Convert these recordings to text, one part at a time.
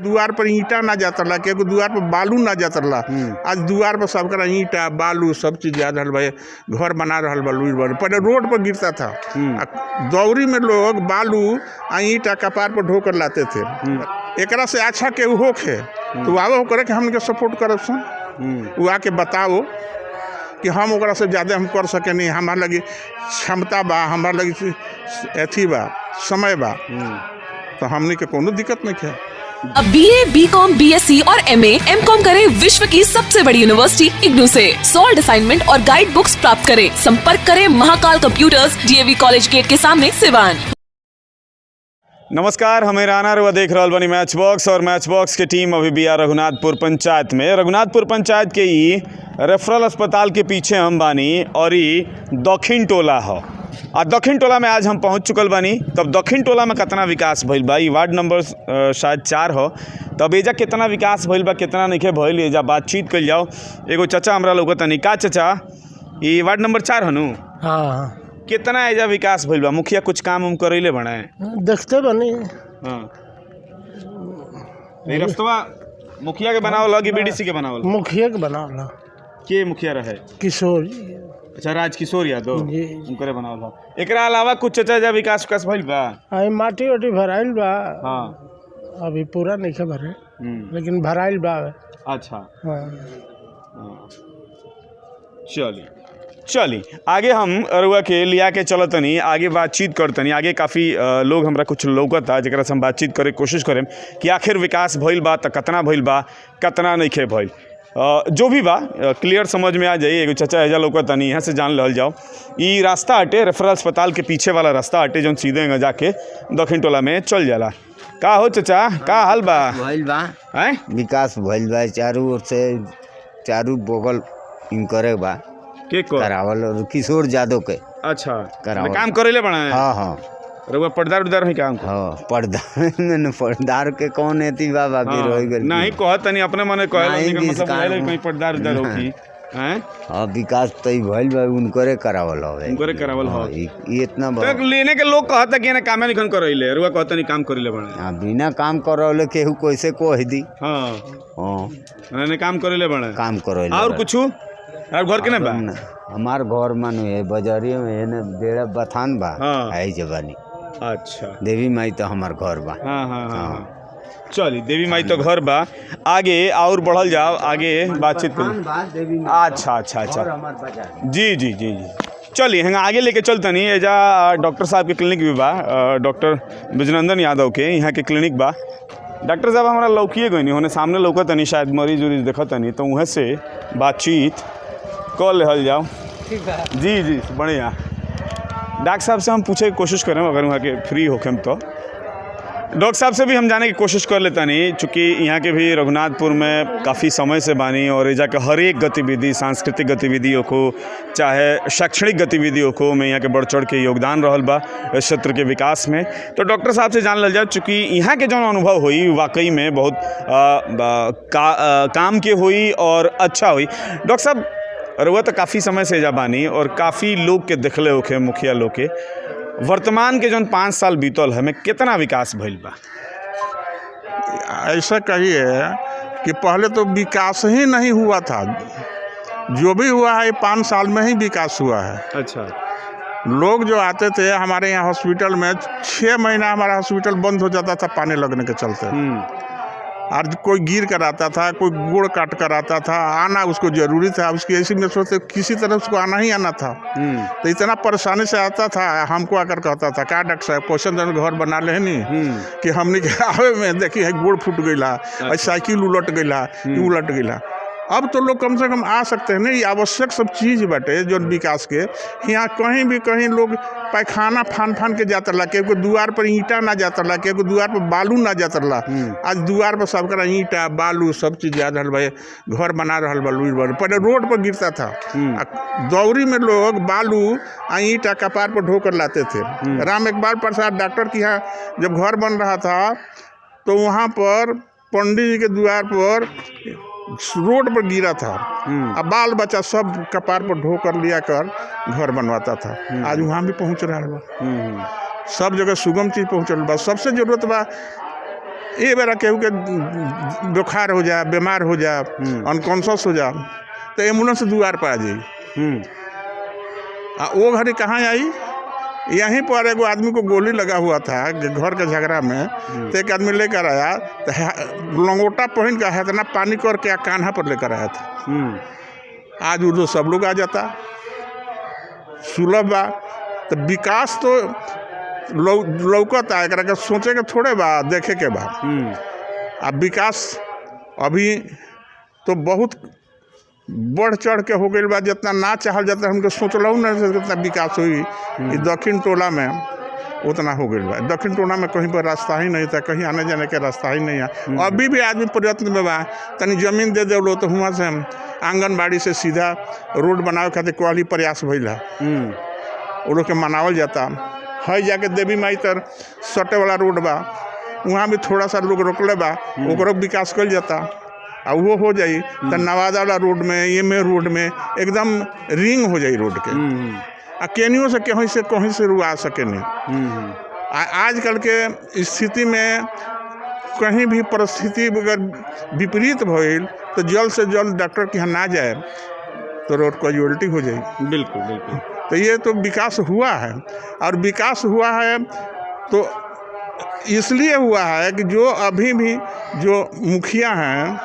दुआर पर ईंटा ना जातरला, केहू दुआर पर बालू ना जातरला। आज दुआर पर सबका ईंटा बालू सब चीज जा रहा भाई, घर बना रहा बालू। पहले रोड पर गिरता था, दौरी में लोग बालू आ ईंटा कपार पर ढोकर लाते थे। एकरा से अच्छा केहू होखे तो आवो करे कि हमके सपोर्ट करब सन, वो आके बताओ कि हम ओकरा से ज़्यादा हम कर सके नहीं, हमारे लगी क्षमता बा, हमारे लगी अथी बा, समय बा, तो हमने के कोनो दिक्कत नहीं है। अब BA, BCom, BSc और MA, MCom करें विश्व की सबसे बड़ी यूनिवर्सिटी इग्नू से। सॉल्ड असाइनमेंट और गाइड बुक्स प्राप्त करें। संपर्क करें Mahakal computers, DAV college gate के सामने, सिवान। नमस्कार, हमें राना रुआ देख रहा बनी मैच बॉक्स, और मैच बॉक्स की टीम अभी भी रघुनाथपुर पंचायत में। रघुनाथपुर पंचायत के ही रेफरल अस्पताल के पीछे हम बानी और ये दक्षिण टोला हो। आ दक्षिण टोला में आज हम पहुंच चुकल बानी। तब दक्षिण टोला में कितना विकास भइल बा, वार्ड नंबर शायद 4 हो। तब एजा कितना विकास भइल बा, कितना नहीं भइल, एजा बातचीत कल जाओ। एगो चाचा हमरा लोग तनी का चाचा, ये वार्ड नंबर 4 हनु? हाँ, कितना एजा विकास भइल बा? मुखिया कुछ काम उम करैले बने? देखते बनी। हाँ, ये रास्तवा मुखिया के बनावल कि BDC के बनावल? मुखिया के बनावल। के मुखिया रहे? किशोर। अच्छा, राजकिशोर यादव जी। उनकरे बनावल। एकरा अलावा कुछ चाचा एजा विकास भइल बा? आई माटी वाटी भराइल बा। हाँ, अभी पूरा नहीं भरे, लेकिन भराइल बा। अच्छा, हाँ। चली आगे हम अरुआ के लिया के चलतनी, आगे बातचीत करतनी। आगे काफ़ी लोग हमरा कुछ लौकता जरा से हम बातचीत करे कोशिश करें कि आखिर विकास भइल बा तो कितना भइल बा, कितना नहीं खे भइल। जो भी बा क्लियर समझ में आ जाए। एगो चाचा एजा लौकतनी, यहाँ से जान लहल जाओ। ये रास्ता हटे रेफरल अस्पताल के पीछे वाला रास्ता हटे, जो सीधे जाके दक्षिण टोला में चल जाला। का हो चाचा, का हाल बा? भइल बा हैं? विकास भइल बा, चारों ओर से चारों बगल इनकरे बा के को करावल, और किशोर यादव के। अच्छा, करावल। काम करेले बना है? हाँ हाँ, रउआ पर्दार उदार है काम? हाँ, पर्दार के कौन एती बा, बाकी हाँ, रह गइल। नहीं कहत नहीं अपने मने कहल, नहीं, मतलब विकास- कहीं पर्दार उदार होखी हैं? हाँ, विकास तो भइल बा, उनकरे करावल हवे। उनकरे करावल हो। ये इतना बा। तो लेने के लोग कहता कि ना कामे निखन करइले, रुआ कहता नहीं काम करिले बने। हाँ, बिना काम करवले केहू कैसे कह दी। हाँ, हाँ, ने काम करिले बने। काम करवले। और कुछ और घर के ना बा? हमार घर मानो है बजरिया में है ना, बेड़ा बथान बा। हाँ। आई जवानी। अच्छा, देवी माई तो हमार घर बा। हाँ हाँ हाँ, चली देवी माई तो घर बा। आगे और बढ़ल जाओ, आगे बातचीत कर। अच्छा अच्छा अच्छा, जी जी जी जी, चलिए हम आगे लेके चलतनी। एजा डॉक्टर साहब के क्लिनिक भी बा, डॉक्टर विजयनंदन यादव के यहाँ के क्लिनिक बा। डॉक्टर साहब हमारा लौकिए गई नहीं, होने सामने लौकतनी, शायद मरीज उरीज देखतनी, तो वहाँ से बातचीत कर लेहल जाओ। जी जी, बढ़िया। डॉक्टर साहब से हम पूछे की कोशिश करें, अगर वहाँ के फ्री होके तो डॉक्टर साहब से भी हम जाने की कोशिश कर लेता नहीं, चूँकि यहाँ के भी रघुनाथपुर में काफ़ी समय से बानी, और एजा के हर एक गतिविधि, सांस्कृतिक गतिविधियों को चाहे शैक्षणिक गतिविधियों को में यहाँ के बढ़ चढ़ के योगदान रहल बा इस क्षेत्र के विकास में। तो डॉक्टर साहब से जान लल जाए, चूँकि यहाँ के जो अनुभव हुई वाकई में बहुत काम के हुई और अच्छा हुई। डॉक्टर साहब रुआ तो काफ़ी समय से एजा बानी और काफ़ी लोग के देखले होखे, मुखिया लोग के, वर्तमान के जो 5 साल बीतल है में कितना विकास भइल बा? ऐसा कहिए कि पहले तो विकास ही नहीं हुआ था, जो भी हुआ है 5 साल में ही विकास हुआ है। अच्छा, लोग जो आते थे हमारे यहाँ हॉस्पिटल में, 6 महीना हमारा हॉस्पिटल बंद हो जाता था पानी लगने के चलते। आज कोई गिर कर आता था, कोई गोड़ काट कर आता था, आना उसको जरूरी था, उसकी ऐसी में सोचते किसी तरह उसको आना ही आना था। तो इतना परेशानी से आता था, हमको आकर कहता था का डॉक्टर साहब क्वेश्चन घर बना ले नहीं कि हमने के आवे में देखी है गोड़ फूट गईला, साइकिल उलट गईला, उलट गईला। अब तो लोग कम से कम आ सकते हैं ना, ये आवश्यक सब चीज़ बाटे जो विकास के। यहाँ कहीं भी कहीं लोग पैखाना फान के जातरला, केहू दुआर पर ईंटा ना जातरला, केहू दुआर पर बालू ना जातरला। आज दुआर पर सबका ईंटा बालू सब चीज जा रहा भाई, घर बना रहा बालू। पहले रोड पर गिरता था, दौरी में लोग बालू आ ईंटा कपार पर ढोकर लाते थे। राम इकबाल प्रसाद डॉक्टर के यहाँ जब घर बन रहा था, तो वहाँ पर पंडित जी के द्वार पर रोड पर गिरा था, अब बाल बच्चा सब कपार पर ढोकर लिया कर घर बनवाता था। आज वहाँ भी पहुँच रहा बा, सब जगह सुगम चीज पहुँचल बा। सबसे जरूरत बा ये बेरा केहू के बुखार हो जाए, बीमार हो जाए, अनकॉन्शस हो जाए तो एम्बुलेंस द्वार पर आ जाई। वो घड़ी कहाँ आई, यहीं पर एगो आदमी को गोली लगा हुआ था घर के झगड़ा में, तो एक आदमी लेकर आया तो लंगोटा पहन का है इतना पानी करके कान्हा पर लेकर आया था। आज उधर सब लोग आ जाता, सुलभ बा। तो विकास तो लौकता है, एकरा के सोचे के थोड़े बा, देखे के बा। अब विकास अभी तो बहुत बढ़ चढ़ के हो गई बा, जितना ना चाहल जाता हमको सोचलू ना जितना विकास हुई दक्षिण टोला में उतना हो गई बा। दक्षिण टोला में कहीं पर रास्ता ही नहीं था, कहीं आने जाने के रास्ता ही नहीं है। अभी भी आदमी प्रयत्न में बा, तनी जमीन दे दो तो हुआ से आंगनबाड़ी से सीधा रोड बनावे खातिर कोई प्रयास भइल है, वो लोग के मनावल जाता है। जाके देवी माई तर सटे वाला रोड बा, वहाँ भी थोड़ा सा लोग रोकले बा, ओकरो विकास कल जाता और वो हो जाई तो नवादा वाला रोड में, ये में रोड में एकदम रिंग हो जाई रोड के, आ केनियों से कहीं से रुआ सके नहीं। आजकल के स्थिति में कहीं भी परिस्थिति अगर विपरीत भइल तो जल्द से जल्द डॉक्टर के यहाँ ना जाए तो रोड कैजुअलिटी हो जाए। बिल्कुल बिल्कुल। तो ये तो विकास हुआ है, और विकास हुआ है तो इसलिए हुआ है कि जो अभी भी जो मुखिया हैं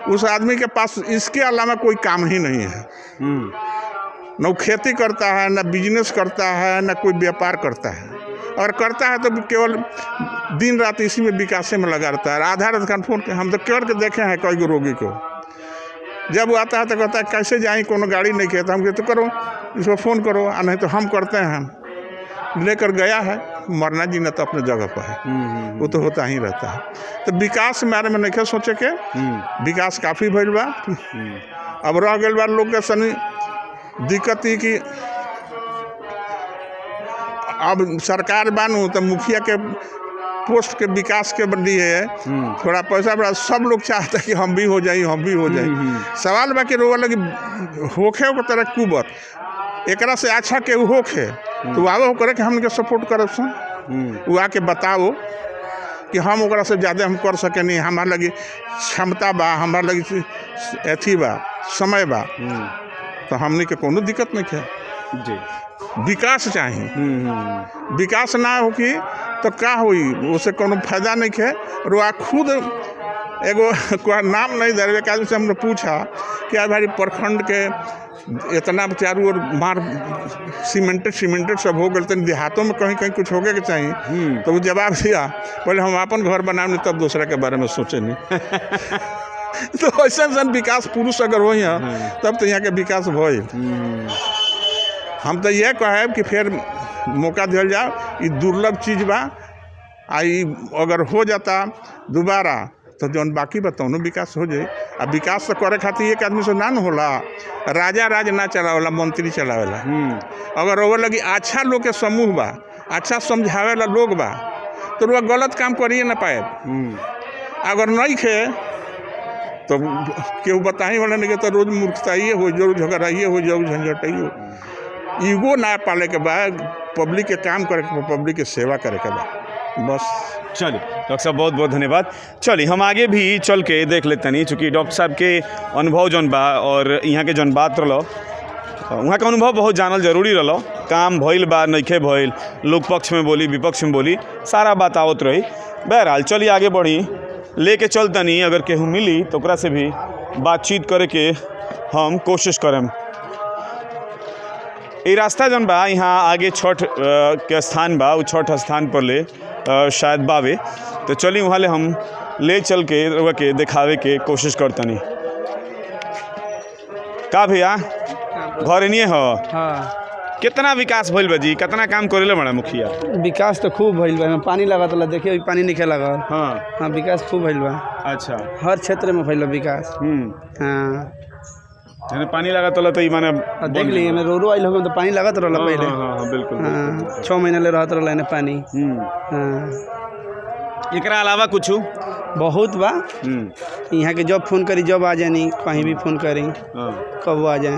उस आदमी के पास इसके अलावा कोई काम ही नहीं है। न वो खेती करता है, न बिजनेस करता है, न कोई व्यापार करता है, और करता है तो केवल दिन रात इसी में विकास में लगा रहता है। आधा रात का फोन हम तो कर के देखे हैं कई गो रोगी को, जब वो आता है तो कहता है कैसे जाए, कोनो गाड़ी नहीं कहता, हम कहते तो करो इसको फ़ोन करो, नहीं तो हम करते हैं। लेकर गया है, मरना जीना तो अपने जगह पर है, वो तो होता ही रहता है। तो विकास के बारे में नहीं सोचे के, विकास काफ़ी भइल बा। अब रह गए बा लोग के सनी दिक्कत ही कि अब सरकार बानू तो मुखिया के पोस्ट के विकास के लिए थोड़ा पैसा बड़ा सब लोग चाहते हैं कि हम भी हो जाए, हम भी हो जाए। सवाल बाकी रोवा लगी होखे को तरह कुबत एकरा से अच्छा के होखे तो आवे करे कि हमके सपोर्ट करब सन, वो आके बताओ कि हम ओकरा से ज़्यादा हम कर सके नहीं, हमारे लगी क्षमता बा, हमारे लगी अथी बा, समय बा, तो हमने के कोनो दिक्कत नहीं है जी। विकास चाहिए, विकास ना हो कि तो क्या हुई, उससे कोनो फायदा नहीं है। और वह खुद एगो नाम नहीं दे रहे, आदमी से हमने पूछा कि भाई प्रखंड के इतना चारों ओर मार सीमेंटेड सब हो गए, तो देहातों में कहीं कहीं कुछ होगे के चाहिए। तो वो जवाब दिया पहले हम अपन घर बनाए तब दूसरा के बारे में सोचे नहीं। तो ऐसा विकास पुरुष अगर हो तब तो यहाँ के विकास हो। हम तो ये कहे कि फिर मौका दिया जाओ, ये दुर्लभ चीज़ बा, आई अगर हो जाता दोबारा तो जौन बाकी बताओ विकास हो जाए। अब विकास तो करे खातिर एक आदमी से ना होला, राजा राज ना चलावेला, मंत्री चलावेला। अगर वो लगी अच्छा लोग के समूह बा, अच्छा समझावेला लोग बा, तो वह गलत काम करिए ना पाए। अगर नहीं खे तो केहू बताही वाला नहीं तो रोज मूर्खताइए हो, जो झगड़ाइए हो, जो झंझटाइए हो। ईगो ना पाले के बाद पब्लिक के काम करे के, पब्लिक के सेवा करे के बाद बस। चलिए डॉक्टर साहब बहुत बहुत धन्यवाद। चलिए हम आगे भी चल के देख लेते नहीं, चूँकि डॉक्टर साहब के अनुभव जौन बा और यहाँ के जौन बात रहो वहाँ का अनुभव बहुत जानल जरूरी रहो। काम भइल बा नइखे भइल, लोग पक्ष में बोली विपक्ष में बोली, सारा बात आवत रही। बहरहाल चलिए आगे बढ़ी, लेके चलतनी अगर केहू मिली तो ओकरा से भी बातचीत करे के हम कोशिश करम। ये रास्ता जौन बा यहाँ आगे छठ के स्थान बा, वो छठ स्थान पर ले शायद बावे, तो चली वहाँ ले हम ले चल के रउआ के दिखावे के कोशिश करतनी। का भैया घर नहीं हो? हाँ। कितना विकास भइल बा जी, कितना काम करेले बड़ा मुखिया? विकास तो खूब भइल बा, पानी लागत ला, देखिए अभी पानी नहीं लगा। हाँ विकास खूब भइल बा। अच्छा, हर क्षेत्र में भइल विकास। हाँ पानी लागत रहा तो माने देख लीजिए, मैं रो आइल हो तो पानी लागत रहा पहले। हाँ बिल्कुल। हाँ 6 महीना ले रहत रहा पानी। हाँ एकरा अलावा कुछ बहुत बा। यहाँ के जब फोन करी जब आ जानी, कहीं भी फोन करी कब आ जाए,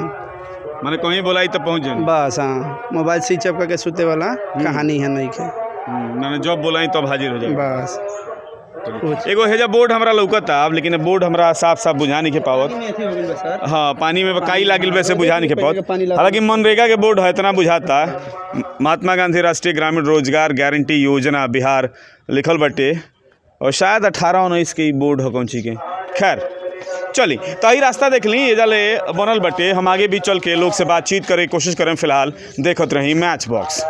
माने कहीं बोलाई तो पहुँच जाए बस। हाँ मोबाइल स्विच ऑफ करके सुते वाला कहानी है नहीं के, मैंने जब बोलाई तब हाजिर हो जाए बस। एगो हेजा बोर्ड हमरा लौकता अब, लेकिन बोर्ड हमरा साफ साफ बुझा नहीं के पावत। हाँ, पानी में काई लागिल वैसे बुझा नहीं के पावत। हालांकि मनरेगा के बोर्ड है, इतना बुझाता महात्मा गांधी राष्ट्रीय ग्रामीण रोजगार गारंटी योजना बिहार लिखल बटे, और शायद 18-19 के बोर्ड हो कौन ची के। खैर चली, तो यही रास्ता देख ली, ये जाले बनल बटे। हम आगे भी चल के लोग से बातचीत करे कोशिश करें। फिलहाल देखते रही मैच बॉक्स।